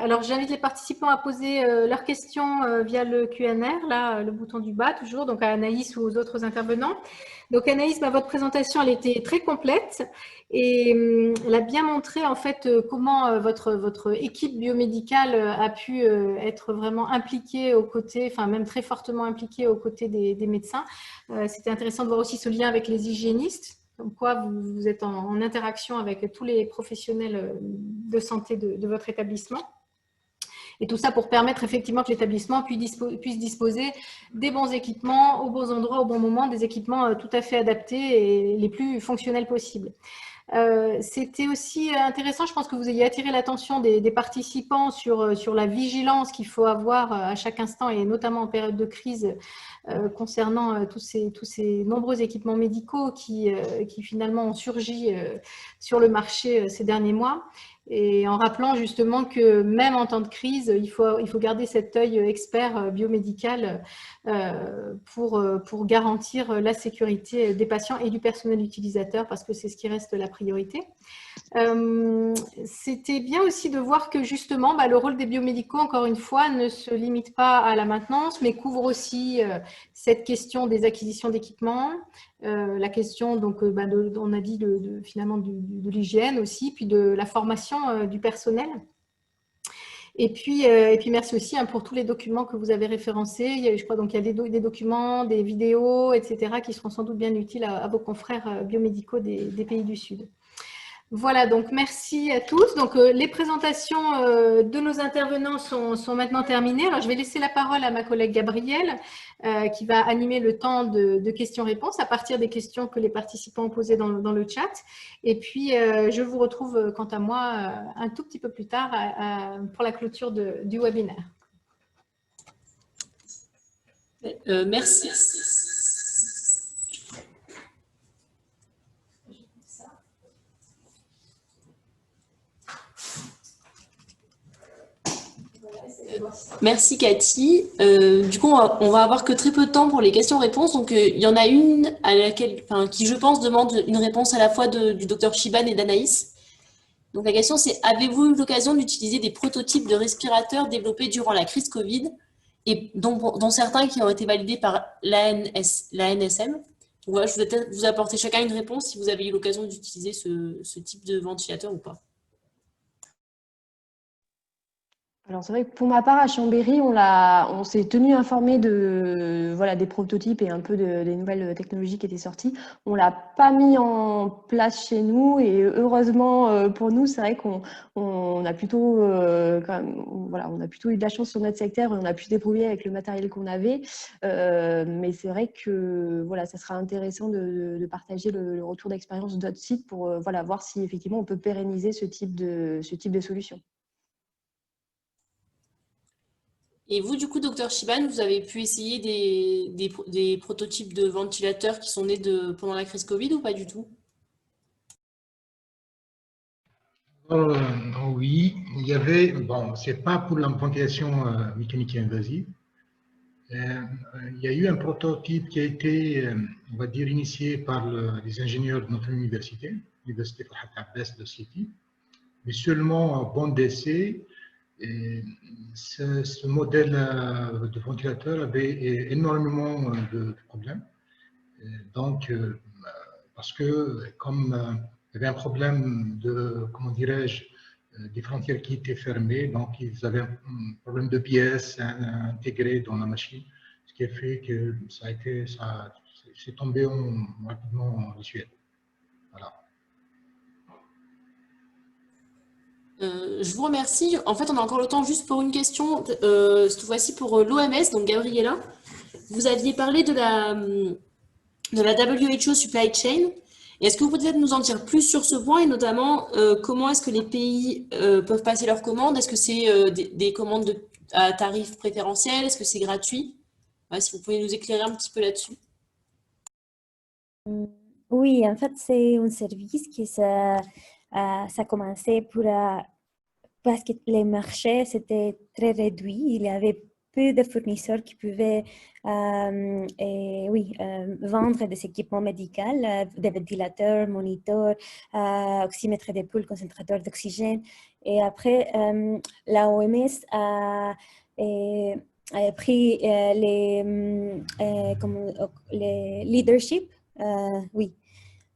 Alors, j'invite les participants à poser leurs questions via le Q&R, là, le bouton du bas, toujours, donc à Anaïs ou aux autres intervenants. Donc, Anaïs, votre présentation, elle était très complète et elle a bien montré, en fait, comment votre équipe biomédicale a pu être vraiment impliquée aux côtés, enfin, même très fortement impliquée aux côtés des médecins. C'était intéressant de voir aussi ce lien avec les hygiénistes, comme quoi vous êtes en interaction avec tous les professionnels de santé de votre établissement. Et tout ça pour permettre effectivement que l'établissement puisse disposer des bons équipements aux bons endroits, au bon moment, des équipements tout à fait adaptés et les plus fonctionnels possibles. C'était aussi intéressant, je pense que vous ayez attiré l'attention des participants sur la vigilance qu'il faut avoir à chaque instant et notamment en période de crise concernant tous ces nombreux équipements médicaux qui finalement ont surgi sur le marché ces derniers mois. Et en rappelant justement que même en temps de crise, il faut garder cet œil expert biomédical pour garantir la sécurité des patients et du personnel utilisateur parce que c'est ce qui reste la priorité. C'était bien aussi de voir que justement le rôle des biomédicaux, encore une fois, ne se limite pas à la maintenance, mais couvre aussi cette question des acquisitions d'équipements, la question, donc, on a dit finalement de l'hygiène aussi, puis de la formation du personnel. Et puis merci aussi pour tous les documents que vous avez référencés. Je crois donc il y a des documents, des vidéos, etc., qui seront sans doute bien utiles à vos confrères biomédicaux des pays du Sud. Voilà, donc merci à tous. Donc, les présentations de nos intervenants sont maintenant terminées. Alors, je vais laisser la parole à ma collègue Gabrielle qui va animer le temps de questions-réponses à partir des questions que les participants ont posées dans le chat. Et puis, je vous retrouve quant à moi un tout petit peu plus tard pour la clôture du webinaire. Merci. Merci Cathy. Du coup, on va avoir que très peu de temps pour les questions-réponses. Donc, il y en a une qui, je pense, demande une réponse à la fois du docteur Chiban et d'Anaïs. Donc, la question, c'est: avez-vous eu l'occasion d'utiliser des prototypes de respirateurs développés durant la crise Covid et dont certains qui ont été validés par l'ANSM? Donc, voilà, je vais peut-être vous apporter chacun une réponse si vous avez eu l'occasion d'utiliser ce type de ventilateur ou pas. Alors c'est vrai que pour ma part à Chambéry, on s'est tenu informé des prototypes et un peu des nouvelles technologies qui étaient sorties. On l'a pas mis en place chez nous et heureusement pour nous, c'est vrai qu'on a plutôt on a plutôt eu de la chance sur notre secteur et on a pu se débrouiller avec le matériel qu'on avait. Mais c'est vrai que ça sera intéressant de partager le retour d'expérience d'autres sites pour voir si effectivement on peut pérenniser ce type de solution. Et vous, du coup, docteur Chiban, vous avez pu essayer des prototypes de ventilateurs qui sont nés pendant la crise Covid ou pas du tout? Oui, il y avait, c'est pas pour la ventilation mécanique et invasive. Il y a eu un prototype qui a été, on va dire, initié par les ingénieurs de notre université, l'université Farhat Abbas de City, mais seulement en bande d'essai. Et ce modèle de ventilateur avait énormément de problèmes. Donc, parce que comme il y avait un problème comment dirais-je, des frontières qui étaient fermées, donc ils avaient un problème de pièces intégrées dans la machine, ce qui a fait que c'est tombé rapidement en Suède. Voilà. Je vous remercie. En fait, on a encore le temps juste pour une question, cette fois-ci pour l'OMS, donc Gabriella. Vous aviez parlé de la WHO Supply Chain. Est-ce que vous pouvez peut-être nous en dire plus sur ce point et notamment comment est-ce que les pays peuvent passer leurs commandes? Est-ce que c'est des commandes à tarif préférentiel? Est-ce que c'est gratuit? Si vous pouvez nous éclairer un petit peu là-dessus. Oui, en fait, c'est un service qui ça commençait parce que les marchés c'était très réduit. Il y avait peu de fournisseurs qui pouvaient vendre des équipements médicaux, des ventilateurs, moniteurs, oxymètres de pouls, concentrateurs d'oxygène. Et après, la OMS a pris les leadership, oui.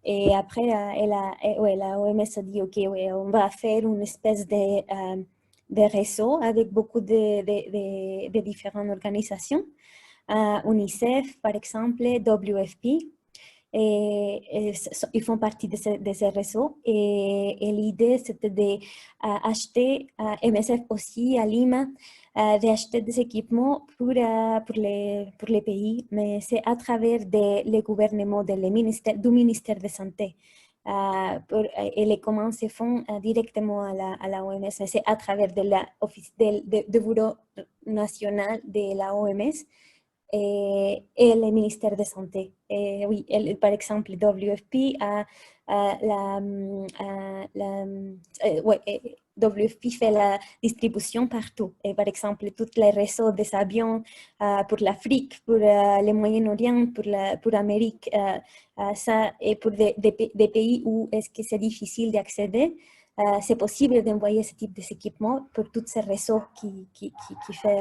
Et après, la OMS a dit, OK, on va faire une espèce de réseau avec beaucoup de différentes organisations. UNICEF, par exemple, WFP. Et ils font partie de ce réseau. Et l'idée, c'était d'acheter, MSF aussi à Lima, d'acheter des équipements pour les pays, mais c'est à travers les gouvernements du ministère de la Santé. Et les commandes se font directement à la OMS, mais c'est à travers du bureau national de la OMS et le ministère de la Santé. Et oui, par exemple, WFP WFP fait la distribution partout. Et par exemple, tous les réseaux des avions pour l'Afrique, pour le Moyen-Orient, pour l'Amérique, ça, et pour des pays où est-ce que c'est difficile d'accéder, c'est possible d'envoyer ce type d'équipement pour tous ces réseaux qui fait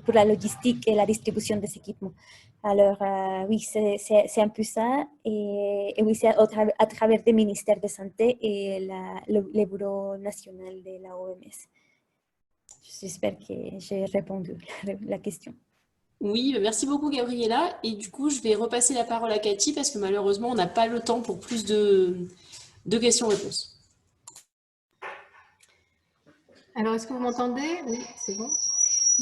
pour la logistique et la distribution des équipements. Alors, oui, c'est un peu ça. Et oui, c'est à travers le ministère de la Santé et le Bureau national de la OMS. J'espère que j'ai répondu à la question. Oui, merci beaucoup Gabriela. Et du coup, je vais repasser la parole à Cathy parce que malheureusement, on n'a pas le temps pour plus de questions-réponses. Alors, est-ce que vous m'entendez? Oui, c'est bon.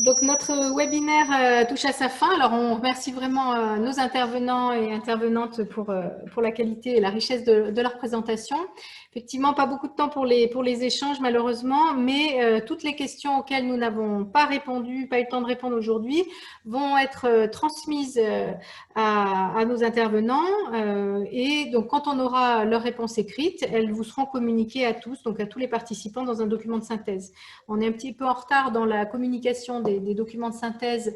Donc, notre webinaire touche à sa fin. Alors, on remercie vraiment nos intervenants et intervenantes pour la qualité et la richesse de leur présentation. Effectivement, pas beaucoup de temps pour les échanges, malheureusement, mais toutes les questions auxquelles nous n'avons pas répondu, pas eu le temps de répondre aujourd'hui, vont être transmises à nos intervenants. Et donc, quand on aura leurs réponses écrites, elles vous seront communiquées à tous, donc à tous les participants dans un document de synthèse. On est un petit peu en retard dans la communication des documents de synthèse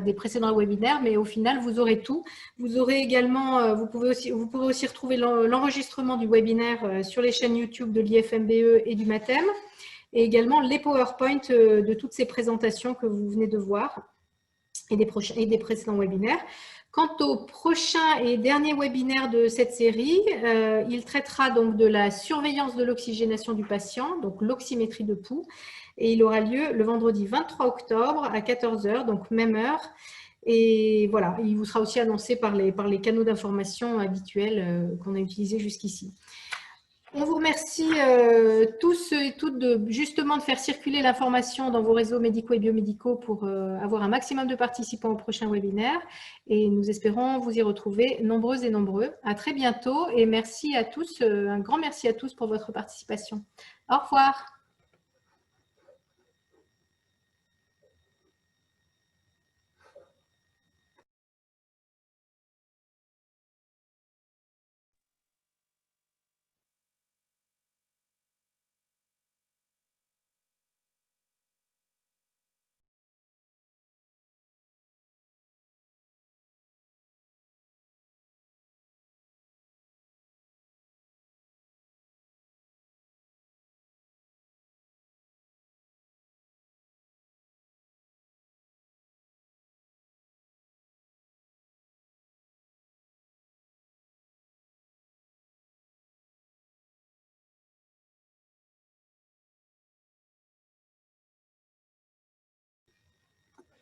des précédents webinaires, mais au final, vous aurez tout. Vous aurez également, vous pourrez aussi retrouver l'enregistrement du webinaire sur les chaînes YouTube de l'IFMBE et du MATEM, et également les PowerPoint de toutes ces présentations que vous venez de voir et des précédents webinaires. Quant au prochain et dernier webinaire de cette série, il traitera donc de la surveillance de l'oxygénation du patient, donc l'oxymétrie de pouls, et il aura lieu le vendredi 23 octobre à 14 h, donc même heure. Et voilà, il vous sera aussi annoncé par les canaux d'information habituels qu'on a utilisés jusqu'ici. On vous remercie tous et toutes justement de faire circuler l'information dans vos réseaux médicaux et biomédicaux pour avoir un maximum de participants au prochain webinaire. Et nous espérons vous y retrouver nombreuses et nombreux. À très bientôt et merci à tous, un grand merci à tous pour votre participation. Au revoir.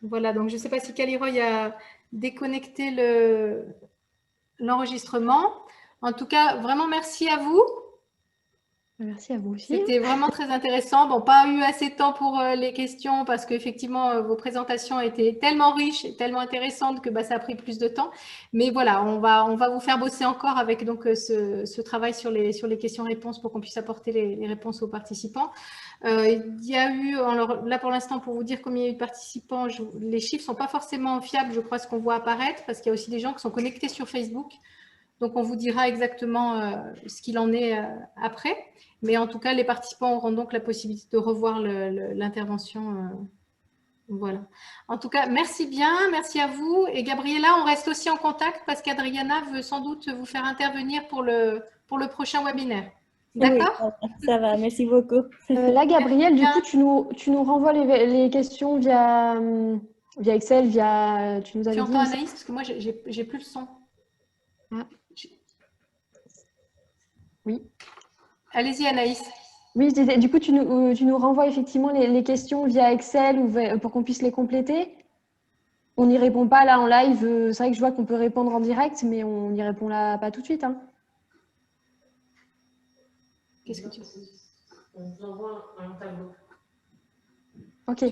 Voilà, donc je ne sais pas si Caliroy a déconnecté l'enregistrement. En tout cas, vraiment merci à vous. Merci à vous aussi. C'était vraiment très intéressant. Bon, pas eu assez de temps pour les questions parce qu'effectivement, vos présentations étaient tellement riches et tellement intéressantes que ça a pris plus de temps. Mais voilà, on va vous faire bosser encore avec donc, ce travail sur les questions-réponses pour qu'on puisse apporter les réponses aux participants. Il y a eu, alors là pour l'instant, pour vous dire combien il y a eu de participants, les chiffres ne sont pas forcément fiables, je crois, ce qu'on voit apparaître parce qu'il y a aussi des gens qui sont connectés sur Facebook. Donc, on vous dira exactement ce qu'il en est après. Mais en tout cas, les participants auront donc la possibilité de revoir l'intervention. Voilà. En tout cas, merci bien, merci à vous. Et Gabriela, on reste aussi en contact parce qu'Adriana veut sans doute vous faire intervenir pour le prochain webinaire. D'accord? Oui, ça va, merci beaucoup. Là, Gabrielle, du coup, tu nous renvoies les questions via Excel, tu nous avais Tu dit. entends Anaïs? Parce que moi, j'ai plus le son. Ah. Oui. Allez-y, Anaïs. Oui, je disais, du coup, tu nous renvoies effectivement les questions via Excel pour qu'on puisse les compléter. On n'y répond pas là en live. C'est vrai que je vois qu'on peut répondre en direct, mais on n'y répond là pas tout de suite. Hein. Qu'est-ce que tu veux? On vous envoie un tableau. Ok.